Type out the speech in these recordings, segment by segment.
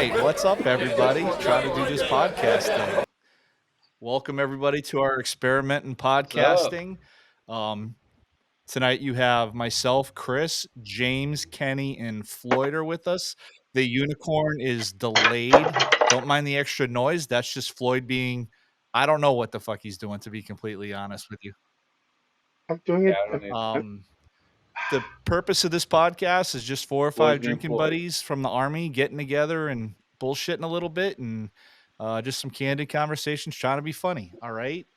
right, what's up, everybody? Trying to do this podcast thing. Welcome, everybody, to our experiment in podcasting. Tonight, you have myself, Chris, James, Kenny, and Floyd are with us. The unicorn is delayed. Don't mind the extra noise. That's just Floyd being, I don't know what the fuck he's doing, to be completely honest with you. I'm doing it. The purpose of this podcast is just 4 or 5 Floyd's being drinking Floyd. buddies from the Army getting together and bullshitting a little bit and just some candid conversations, trying to be funny. All right.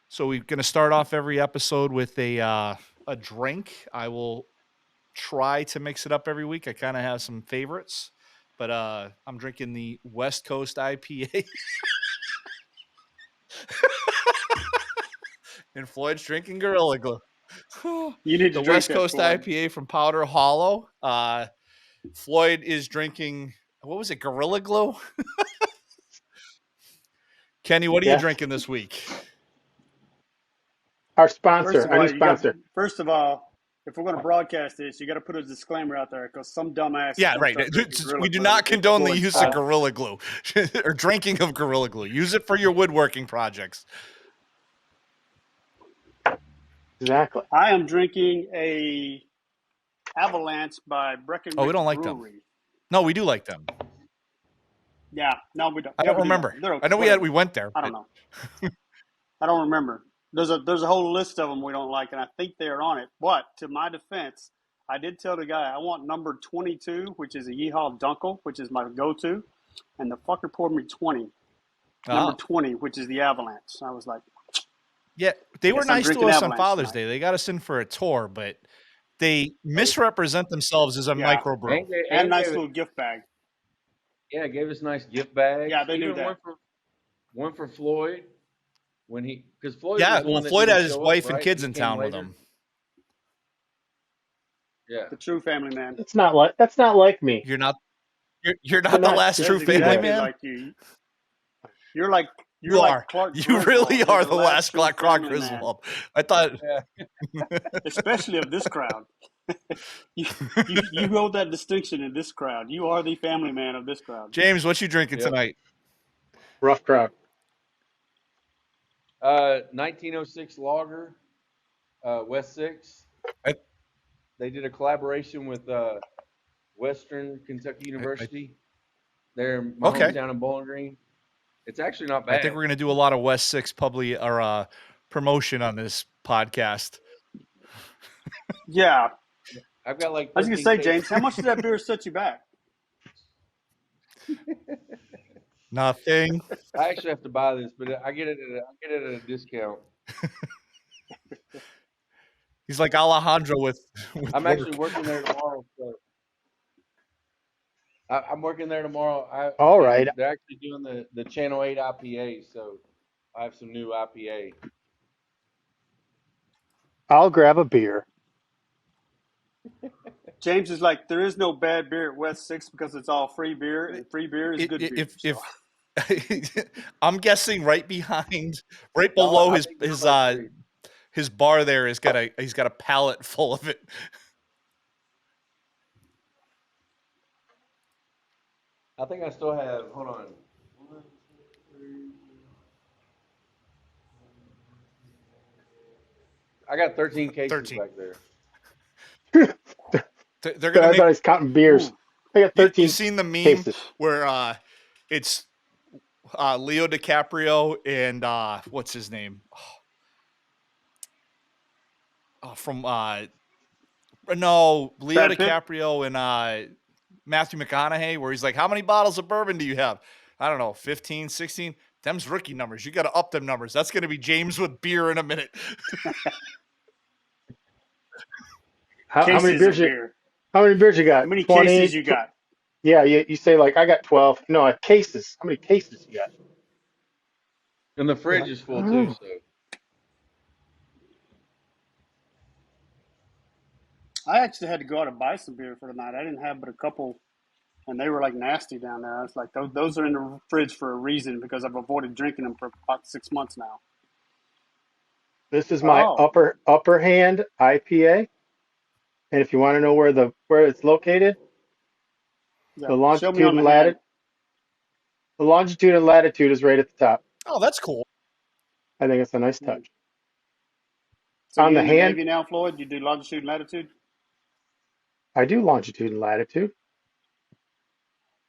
So we're going to start off every episode with a drink. I will try to mix it up every week. I kind of have some favorites, but I'm drinking the West Coast IPA. And Floyd's drinking Gorilla Glue. You need to The drink West that, Coast Floyd. IPA from Powder Hollow. Floyd is drinking, what was it, Gorilla Glue? Kenny, what are you Yes. drinking this week? Our sponsor, our new sponsor. First of all, if we're going to broadcast this, you got to put a disclaimer out there because some dumbass. Yeah, right. We do not condone the use of Gorilla Glue or drinking of Gorilla Glue. Use it for your woodworking projects. Exactly. I am drinking a Avalanche by Breckenridge Oh, we don't like Brewery. them. No, we do like them. Yeah, no, we don't. I don't remember. I know we went there. I don't know. I don't remember. There's a whole list of them we don't like, and I think they're on it. But to my defense, I did tell the guy I want number 22, which is a Yeehaw Dunkel, which is my go-to, and the fucker poured me 20. Number 20, which is the Avalanche. I was like, yeah, they were nice to us on Father's tonight. Day. They got us in for a tour, but they misrepresent themselves as a microbrew. And a nice little gift bag. Yeah, gave us a nice gift bag. Yeah, they do that. One for Floyd because Floyd. Yeah, well, Floyd had his wife and kids in town with him. Yeah, the true family man. That's not like me. You're not the last true family man. Like you. You're like Clark. You really are the last Clark Griswold. I thought, especially of this crowd. you hold that distinction in this crowd. You are the family man of this crowd. James, what you drinking tonight? Rough crowd. 1906 lager, West 6. They did a collaboration with Western Kentucky University. They're in my hometown in Bowling Green. It's actually not bad. I think we're going to do a lot of West 6 promotion on this podcast. Yeah. I've got like. I was going to say, James, how much did that beer set you back? Nothing. I actually have to buy this, but I get it at a discount. He's like Alejandro with I'm actually working there tomorrow. So I'm working there tomorrow. All right. They're actually doing the Channel 8 IPA, so I have some new IPA. I'll grab a beer. James is like, there is no bad beer at West 6 because it's all free beer, and free beer is good beer. I'm guessing right below his bar there he's got a pallet full of it. I think I still have. Hold on. 1, 2, 3. I got 13 cases back there. They're gonna. I thought I was counting beers. I got 13. You've seen the meme cases. where it's Leo DiCaprio and what's his name? From Leo DiCaprio and Matthew McConaughey, where he's like, how many bottles of bourbon do you have? I don't know, 15, 16. Them's rookie numbers. You got to up them numbers. That's going to be James with beer in a minute. How many beers you got? How many 20, cases you got? Yeah, you say like I got 12. No, cases. How many cases you got? And the fridge is full too, so. I actually had to go out and buy some beer for tonight. I didn't have but a couple, and they were like nasty down there. I was like, those are in the fridge for a reason because I've avoided drinking them for about 6 months now. This is my upper hand IPA, and if you want to know where it's located, Yeah. The Show me longitude on the and hand. latitude is right at the top. Oh, that's cool. I think it's a nice touch. So On you're the in the hand, Navy now, Floyd? You do longitude and latitude? I do longitude and latitude.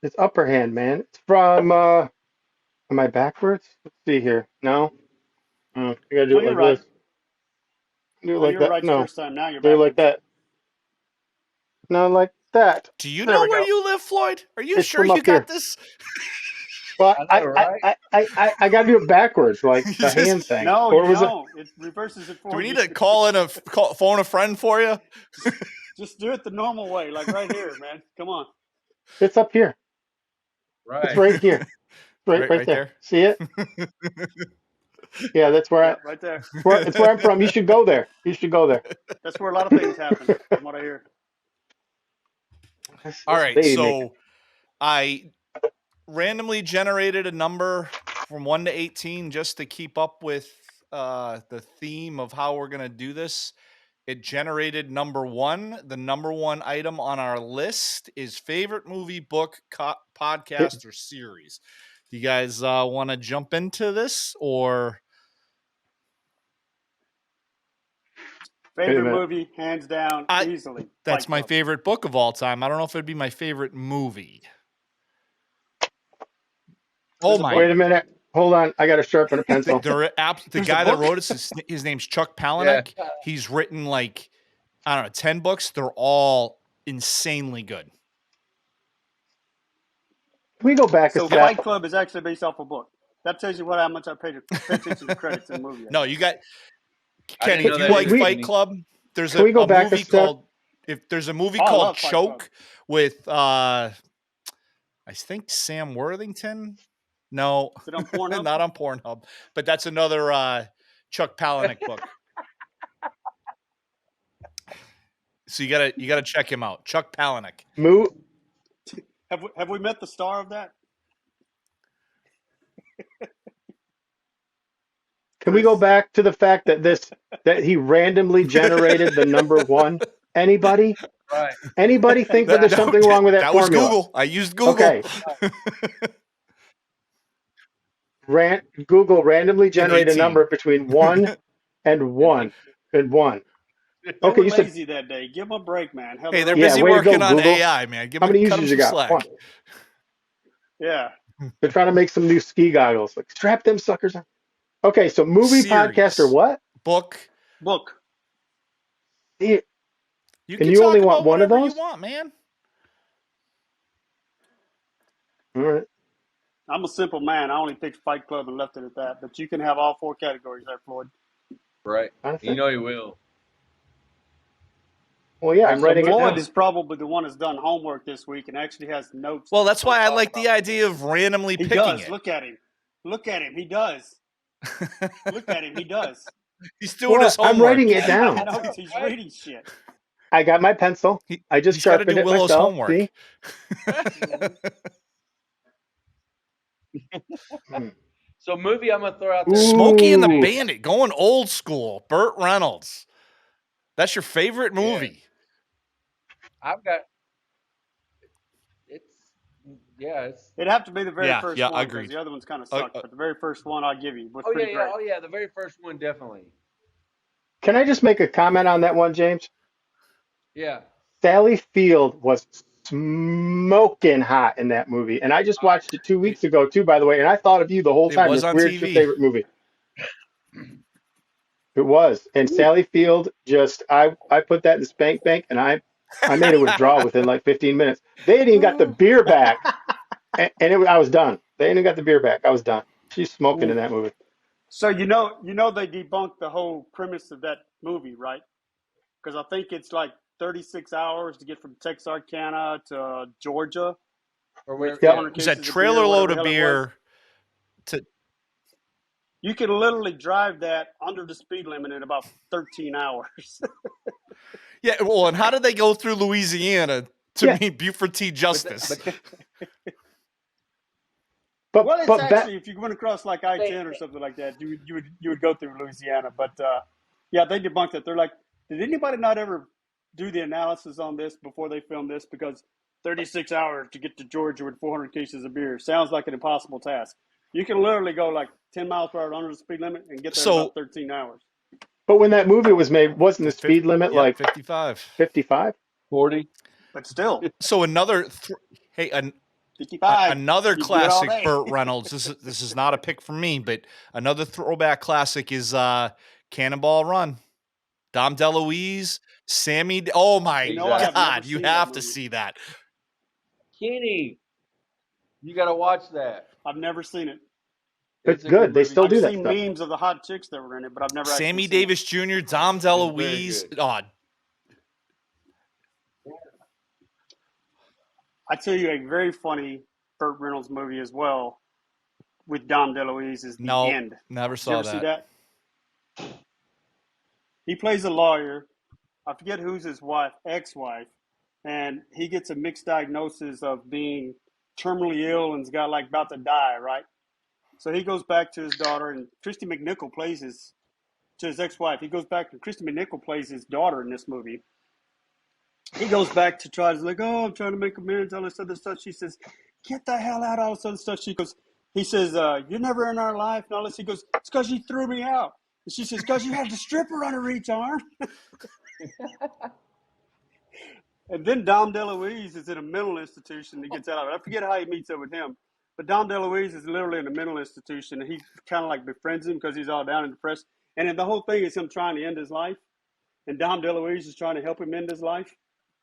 It's upper hand, man. It's from. Am I backwards? Let's see here. No. You gotta do Oh, it you're like right. this. Do it Oh, like you were that. right the No. first time. Now you're Do it like backwards. that. No, like that. Do you There know we where go. you live, Floyd? Are you It's sure from you up got here. this? Well, I know, right? I got to do it backwards, like the hand thing. No, Or you was it? don't. It reverses it Do for we you. need to phone a friend for you? Just do it the normal way, like right here, man. Come on. It's up here. It's Right. right here. Right Right there. there. See it? Yeah, that's where Yep, right there. it's where I'm from. You should go there. You should go there. That's where a lot of things happen, from what I hear. All This right, baby making. so I randomly generated a number from 1 to 18 just to keep up with the theme of how we're going to do this. It generated number 1. The number 1 item on our list is favorite movie, book, podcast, or series. Do you guys want to jump into this, or Wait a Favorite minute. movie, hands down, easily. that's Fight my Club. favorite book of all time. I don't know if it'd be my favorite movie. Oh There's a my! Wait a book? minute. Hold on. I got to sharpen a pencil. The There's a guy that book? wrote it, his name's Chuck Yeah. Palahniuk. He's written like, I don't know, 10 books. They're all insanely good. Can we go back a So step? Fight Club is actually based off a book. That tells you how much I pay attention to credits in the movie. No, you got I Kenny. didn't If know you that like either, Fight Kenny. Club, there's Can we go a back a movie step? called. If there's a movie Oh, I called love Fight Club. Choke with I think Sam Worthington. No, Is it on Pornhub? not on Pornhub, but that's another Chuck Palahniuk book. So you gotta check him out, Chuck Palahniuk. Have we met the star of that? Can we go back to the fact that he randomly generated the number 1? Anybody? Right. Anybody think that there's something wrong with that was formula? Google. I used Google. Okay. Google randomly generate a 18. number between 1 and 1 and 1. They Okay, were you said lazy that day. Give them a break, man. Hell, Hey, they're Yeah, busy way to go, working on Google. AI, man. how many cut them users you some got? slack. 1. Yeah. They're trying to make some new ski goggles. Like strap them suckers on. Okay, so movie, podcast, or Series. what? Book. Yeah. You And can you talk only about want one of whatever those? you want, man. All right. I'm a simple man. I only picked Fight Club and left it at that. But you can have all 4 categories there, Floyd. Right. I You think. know he will. Well, yeah, All right, I'm so writing it Floyd down. is probably the one that's done homework this week and actually has notes. Well, that's why I talk like about. the idea of randomly He picking does. it. Look at him. Look at him. He does. Look at him. He does. He's doing his What? I'm homework. writing it He's down. taking notes. He's reading shit. I got my pencil. I just He's got to sharpened do it Willow's myself. homework. See? So movie I'm gonna throw out there. Smokey and the Ooh. Bandit, going old school. Burt Reynolds. That's your favorite movie. I've got it's It'd have to be the very Yeah, first yeah, one agreed. because the other ones kind of suck. But the very first one I'll give you was pretty great. Oh yeah, the very first one definitely. Can I just make a comment on that one, James? Yeah. Sally Field was smoking hot in that movie. And I just watched it 2 weeks ago, too, by the way. And I thought of you the whole It time. was It's on weird. It's your TV. favorite movie. It was. And Sally Field just, I put that in the spank bank and I made a withdrawal within like 15 minutes. They hadn't even got the beer back. And I was done. They hadn't even got the beer back. I was done. She's smoking in that movie. So you know they debunked the whole premise of that movie, right? Because I think it's like 36 hours to get from Texarkana to Georgia. Or where? Yep. Yeah. It's a trailer load of beer. You can literally drive that under the speed limit in about 13 hours. Yeah, well, and how did they go through Louisiana to meet Buford T. Justice? Well, it's actually if you went across like I-10 or something like that, you would go through Louisiana. But yeah, they debunked it. They're like, did anybody not ever do the analysis on this before they filmed this? Because 36 hours to get to Georgia with 400 cases of beer. Sounds like an impossible task. You can literally go like 10 miles per hour under the speed limit and get there in about 13 hours. But when that movie was made, wasn't the speed limit like 55? 55? 40. But still. So another, 55. Another classic Burt Reynolds. This is not a pick from me, but another throwback classic is Cannonball Run. Dom DeLuise, Sammy. Oh my God! You have to see that. Kenny, you got to watch that. I've never seen it. It's good. They still do that stuff. I've seen memes of the hot chicks that were in it, but I've never Sammy Davis Jr., Dom DeLuise. Oh. I tell you a very funny Burt Reynolds movie as well with Dom DeLuise is The End. Never saw that. Did you ever see that? He plays a lawyer. I forget who's his wife, ex-wife, and he gets a mixed diagnosis of being terminally ill and's got like about to die, right? So he goes back to his daughter, and Christy McNichol plays his ex-wife. He goes back, and Christy McNichol plays his daughter in this movie. He goes back to try to like, oh, I'm trying to make amends, all this other stuff. She says, get the hell out, all this other stuff. He says, you're never in our life, and all this. He goes, it's because you threw me out. And she says, because you had the stripper on her each arm. And then Dom DeLuise is in a mental institution. He gets out of it. I forget how he meets up with him. But Dom DeLuise is literally in a mental institution, and he kind of like befriends him because he's all down and depressed. And then the whole thing is him trying to end his life. And Dom DeLuise is trying to help him end his life.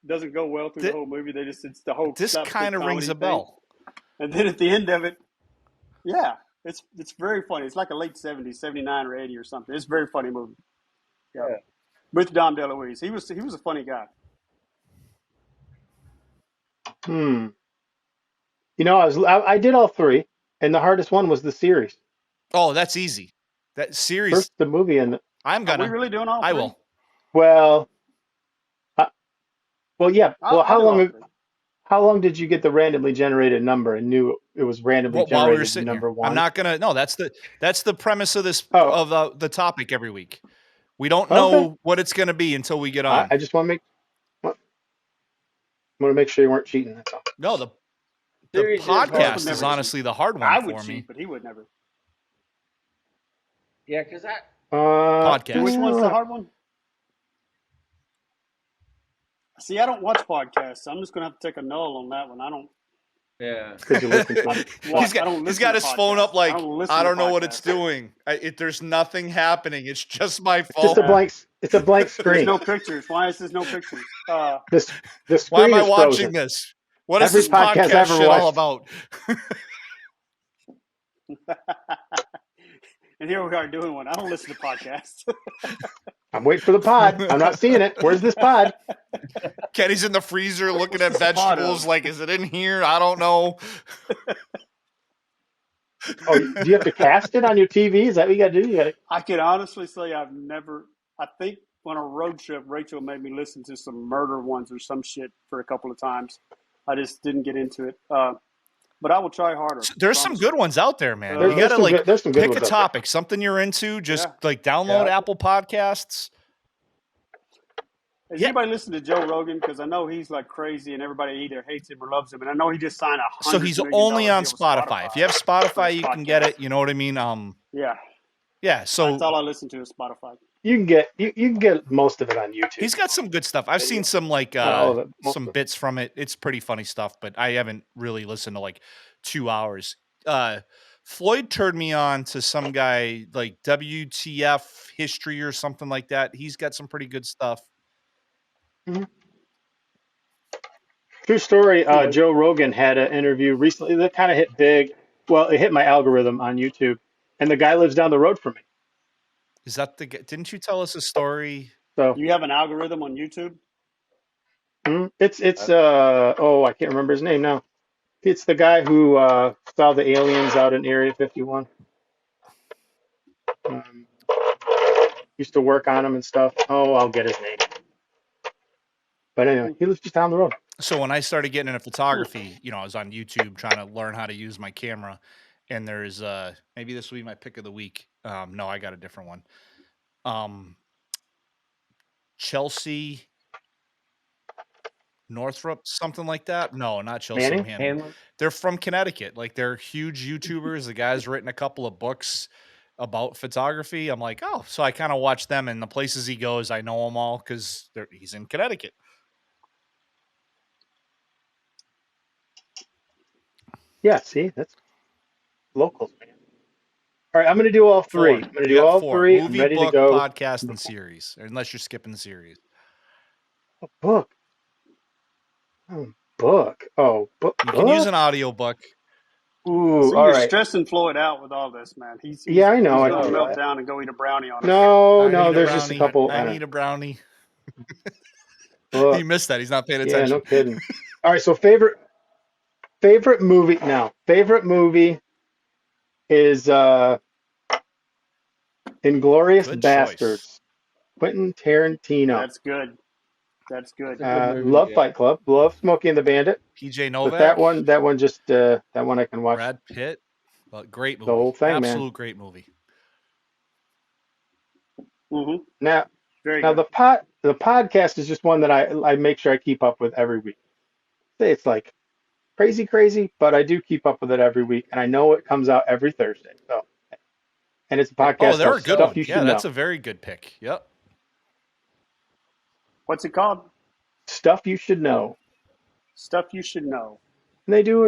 Doesn't go well through the whole movie. It's the whole. This kind of rings a bell. And then at the end of it, yeah, it's very funny. It's like a late 70s, 79 or 80 or something. It's a very funny movie. Yeah. With Dom DeLuise. He was a funny guy. You know, I did all three, and the hardest one was the series. Oh, that's easy. That series. First the movie, and I'm gonna. Are we really doing all three? I will. Well, yeah. Well, how long did you get the randomly generated number and knew it was randomly generated number one? I'm not gonna. No, that's the premise of this of the topic every week. We don't know what it's gonna be until we get on. I just want to make sure you weren't cheating. That's all. No, the podcast is honestly the hard one I for would me. cheat, but he would never. Yeah, because podcast. Which one's the hard one? See, I don't watch podcasts, so I'm just gonna have to take a null on that one. I don't. Yeah. He's got his phone up like I don't know what it's doing. There's nothing happening. It's just my phone. It's a blank screen. There's no pictures. Why is there no pictures? The screen Why am I is watching frozen. this? What is this podcast shit all about? And here we are doing one. I don't listen to podcasts. I'm waiting for the pod. I'm not seeing it. Where's this pod? Kenny's in the freezer looking at vegetables like, is it in here? I don't know. Oh, do you have to cast it on your TV? Is that what you got to do? I can honestly say I think on a road trip, Rachel made me listen to some murder ones or some shit for a couple of times. I just didn't get into it. But I will try harder. There's some good ones out there, man. You gotta pick a topic, something you're into. Just download Apple Podcasts. Has anybody listened to Joe Rogan? Because I know he's like crazy, and everybody either hates him or loves him. And I know he just signed So he's only on Spotify. If you have Spotify, you can get it. You know what I mean? Yeah. So that's all I listen to is Spotify. You can get most of it on YouTube. He's got some good stuff. I've seen some some bits from it. It's pretty funny stuff, but I haven't really listened to like 2 hours. Floyd turned me on to some guy like WTF History or something like that. He's got some pretty good stuff. Mm-hmm. True story. Joe Rogan had an interview recently that kind of hit big. Well, it hit my algorithm on YouTube, and the guy lives down the road from me. Is that didn't you tell us a story? So you have an algorithm on YouTube? It's I can't remember his name now. It's the guy who saw the aliens out in Area 51. Used to work on them and stuff. Oh, I'll get his name. But anyway, he lives just down the road. So when I started getting into photography, I was on YouTube trying to learn how to use my camera. And there's maybe this will be my pick of the week. No, I got a different one. Chelsea Northrop, something like that. No, not Chelsea Manning? Handler. They're from Connecticut. Like, they're huge YouTubers. The guy's written a couple of books about photography. I'm like, oh, so I kind of watch them, and the places he goes, I know them all because he's in Connecticut. Yeah, see, that's locals, man. All right, I'm going to do all three. I'm going to do all 4. three. I'm Movie, ready book, to go. podcast, and series. Unless you're skipping the series. A book. Book. Oh, book. You can use an audio book. Ooh, So all you're right. stressing Floyd out with all this, man. He's Yeah, I know. He's I going to do melt that. down and go eat a brownie on us. No, there's just a couple. I need a brownie. Book. He missed that. He's not paying Yeah, attention. no kidding. All right, so favorite movie now. Favorite movie is Inglourious Good Bastards. choice. Quentin Tarantino. That's good. That's good. That's a good movie, love yeah. Fight Club. Love Smokey and the Bandit. PJ But Novak. that one just that one I can watch. Brad Pitt. Great movie. The whole thing, Absolute man. great movie. Mm-hmm. Now Very good. the podcast is just one that I make sure I keep up with every week. It's like crazy, but I do keep up with it every week, and I know it comes out every Thursday. So, and it's a podcast They're a called good Stuff one. You Should Yeah, Know. that's a very good pick. Yep. What's it called? Stuff You Should Know. Stuff you should know. And they do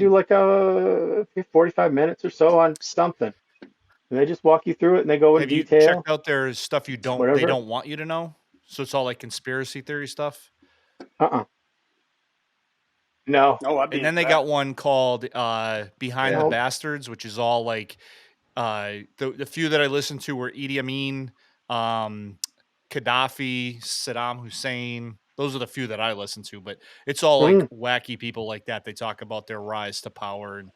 like a 45 minutes or so on something. And they just walk you through it, and they go in Have you detail. checked out their stuff they Whatever. don't want you to know? So it's all like conspiracy theory stuff? No. Oh, I'd be And then into they that. got one called Behind the Nope. Bastards, which is all like the few that I listened to were Idi Amin, Gaddafi, Saddam Hussein. Those are the few that I listened to, but it's all like wacky people like that. They talk about their rise to power. And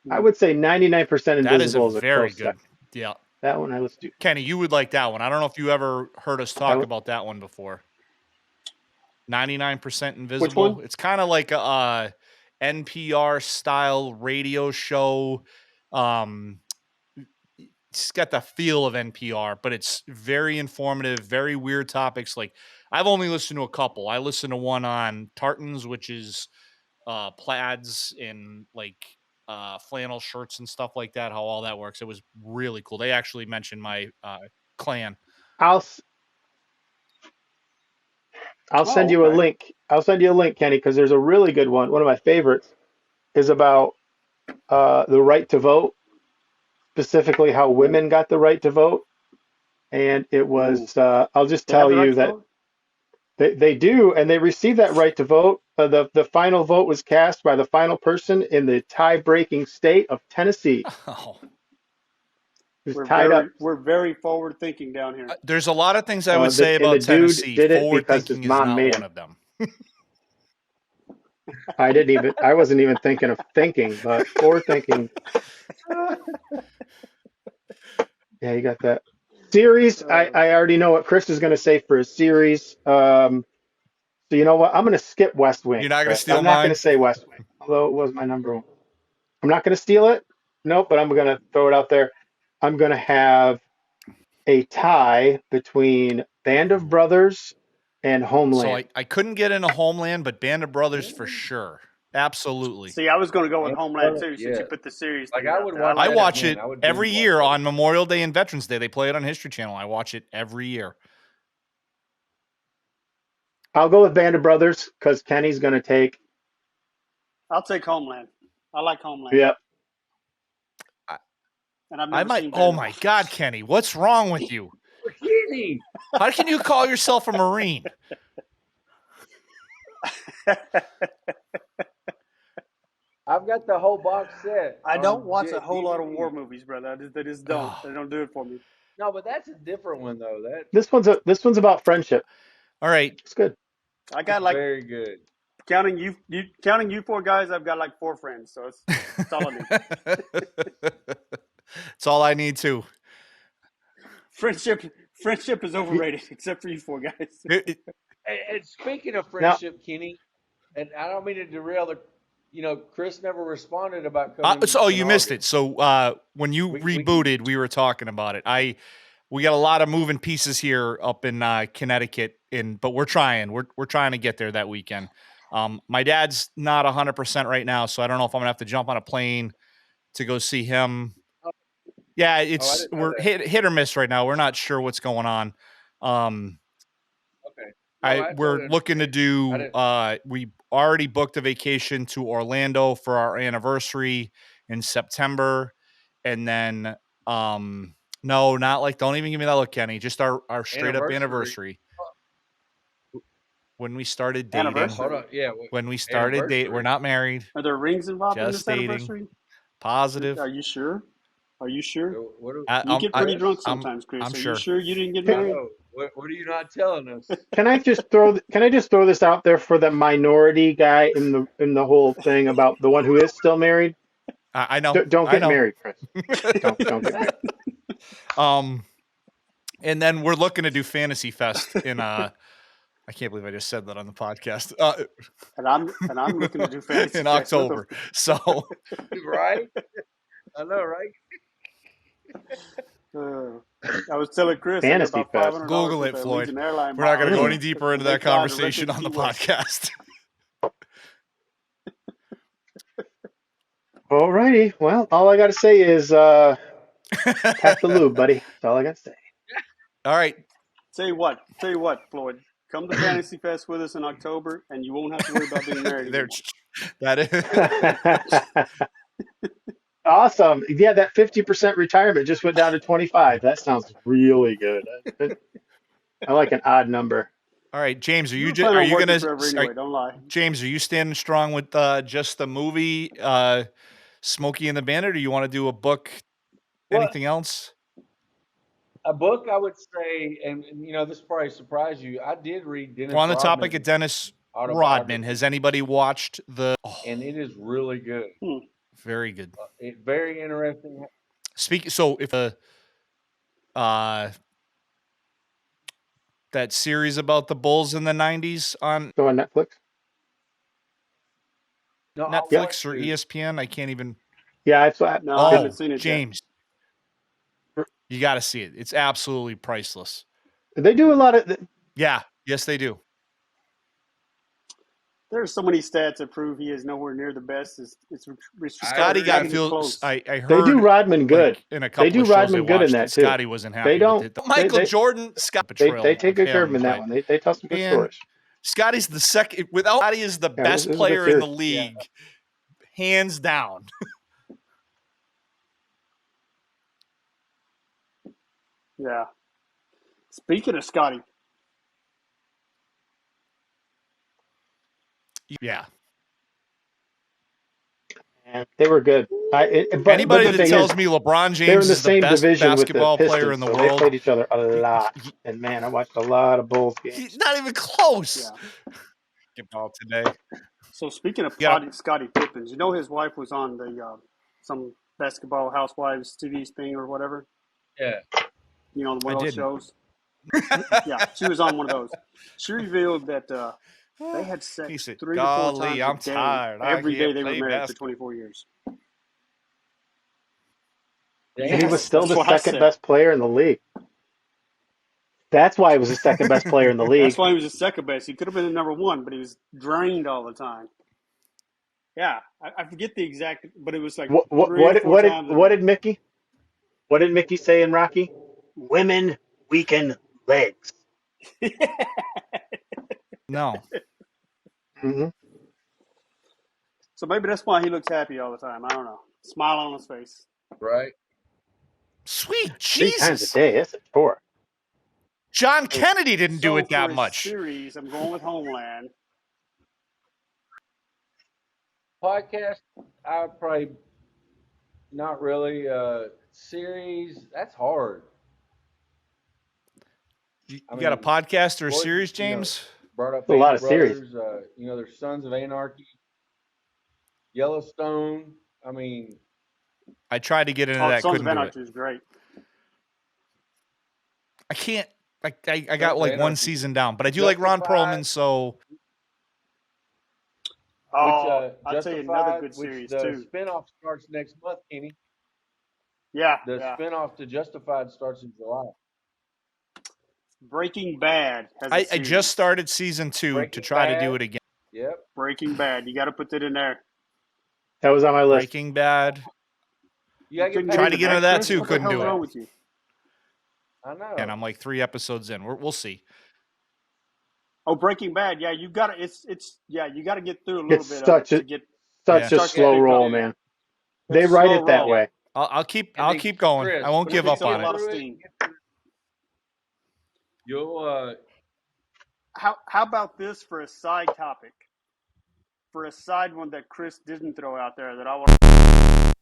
I would say 99% Invisible that is a is a very close good. second. Yeah. That one I listened to. Kenny, you would like that one. I don't know if you ever heard us talk about that one before. 99% Invisible. Which one? It's kind of like a NPR style radio show. It's got the feel of NPR, but it's very informative, very weird topics. Like, I've only listened to a couple. I listened to one on tartans, which is plaids and like flannel shirts and stuff like that, how all that works. It was really cool. They actually mentioned my clan. I'll send you a link. I'll send you a link, Kenny, because there's a really good one. One of my favorites is about the right to vote, specifically how women got the right to vote. And it was, I'll just tell you that they do, and they received that right to vote. The final vote was cast by the final person in the tie-breaking state of Tennessee. Oh. We're very forward thinking down here. There's a lot of things I would say about Tennessee. Forward thinking is not one of them. I wasn't even thinking of thinking, but forward thinking. Yeah, you got that. Series, I already know what Chris is going to say for his series. So you know what? I'm going to skip West Wing. You're not going to steal I'm mine? not going to say West Wing, although it was my number one. I'm not going to steal it. Nope, but I'm going to throw it out there. I'm going to have a tie between Band of Brothers and Homeland. So I couldn't get into Homeland, but Band of Brothers for sure. Absolutely. See, I was going to go with Homeland too, since you put the series. Like I would watch. I watch it every year on Memorial Day and Veterans Day. They play it on History Channel. I watch it every year. I'll go with Band of Brothers because Kenny's going to take. I'll take Homeland. I like Homeland. Yep. And I've never seen Oh my God, Kenny, what's wrong with you? Kenny, how can you call yourself a Marine? I've got the whole box set. I don't watch a whole lot of war movies, brother. They just don't. They don't do it for me. No, but that's a different one though. This one's about friendship. All right, it's good. I got like very good. Counting you four guys, I've got like 4 friends, so it's all I need. It's all I need too. Friendship is overrated, except for you 4 guys. And speaking of friendship, Kenny, and I don't mean to derail the. Chris never responded about coming. You missed it. So when you rebooted, we were talking about it. we got a lot of moving pieces here up in Connecticut, but we're trying. We're trying to get there that weekend. My dad's not 100% right now, so I don't know if I'm gonna have to jump on a plane to go see him. Yeah, we're hit or miss right now. We're not sure what's going on. Okay. No, we're looking to do. We already booked a vacation to Orlando for our anniversary in September, and then no, not like. Don't even give me that look, Kenny. Just our straight up anniversary. When we started dating. Anniversary. Hold on. Yeah. When we started dating, we're not married. Are there rings involved in this dating. anniversary? Positive. Are you sure? Are you sure? You get pretty drunk sometimes, Chris. I'm Are sure. you sure you didn't get married? What are you not telling us? Can I just throw this out there for the minority guy in the whole thing about the one who is still married? I know. Don't get married, Chris. Don't get married. And then we're looking to do Fantasy Fest in I can't believe I just said that on the podcast. And I'm looking to do Fantasy in Fest October. So right? I know, right? I was telling Chris Fantasy about $500 Fest. Google it, Floyd. We're not going to go any deeper into that conversation on the podcast. All righty. Well, all I got to say is pack the lube, buddy. That's all I got to say. All right. Tell you what, Floyd. Come to Fantasy Fest with us in October, and you won't have to worry about being married anymore. That is awesome. Yeah, that 50% retirement just went down to 25. That sounds really good. I like an odd number. All right, James, are you going to anyway, don't lie. James, are you standing strong with just the movie Smokey and the Bandit, or do you want to do a book? Anything else? A book, I would say, and this probably surprised you. I did read Dennis on the Rodman's topic of Dennis Rodman, has anybody watched the? And it is really good. Very good. Very interesting. So if that series about the Bulls in the '90s on Netflix. No, Netflix or ESPN, I can't even. Yeah, I haven't seen it James. You got to see it. It's absolutely priceless. They do a lot of. Yeah. Yes, they do. There's so many stats that prove he is nowhere near the best. Scotty got close. I heard they do Rodman good. In a couple they do of Rodman good in that too. Scotty wasn't happy. They don't. With it. Michael Jordan. Scott. They take good care of him in that one. They tell some good stories. Scotty's the second. Without Scotty is the best player in the league, hands down. Yeah. Speaking of Scotty. Yeah. And they were good. Anybody that tells me LeBron James is the best basketball player in the world. They played each other a lot. And man, I watched a lot of Bulls games. He's not even close. Yeah. Ball today. So speaking of Scottie Pippen, you know his wife was on the some basketball housewives TV thing or whatever. Yeah. One of those shows. Yeah, she was on one of those. She revealed that they had sex 3 to 4 times a day every day they were married for 24 years. And he was still the second best player in the league. That's why he was the second best player in the league. That's why he was the second best. He could have been the number one, but he was drained all the time. Yeah, I forget the exact, but it was like what did Mickey say in Rocky? Women weaken legs. No. Mm-hmm. So maybe that's why he looks happy all the time. I don't know. Smile on his face. Right. Sweet Jesus. 3 times a day. That's a chore. John Kennedy didn't do it that much. Series, I'm going with Homeland. Podcast, I probably not really. Series, that's hard. You got a podcast or a series, James? Brought up a lot of series. There's Sons of Anarchy, Yellowstone. I mean, I tried to get into that. Sons of Anarchy is great. I can't. I got like one season down, but I do like Ron Perlman, so. I'll tell you another good series too. The spinoff starts next month, Kenny. Yeah. The spinoff to Justified starts in July. Breaking Bad has a I series. just started season 2 Breaking to try to Bad. do it again. Yep. Breaking Bad. You got to put that in there. That was on my list. Breaking Bad. You gotta couldn't get Try to get into that Chris? too. What the Couldn't hell's do wrong it. with you? I know. And I'm like 3 episodes in. We'll see. Oh, Breaking Bad. Yeah, you got to. It's you got to get through a little It's bit of it to get. such a starts to slow pick roll, up. man. It's They a write slow it that roll. way. I'll keep And then, going. Chris, I won't when give you up picks up on a lot it. of steam. You'll How about this for a side topic? For a side one that Chris didn't throw out there that I want.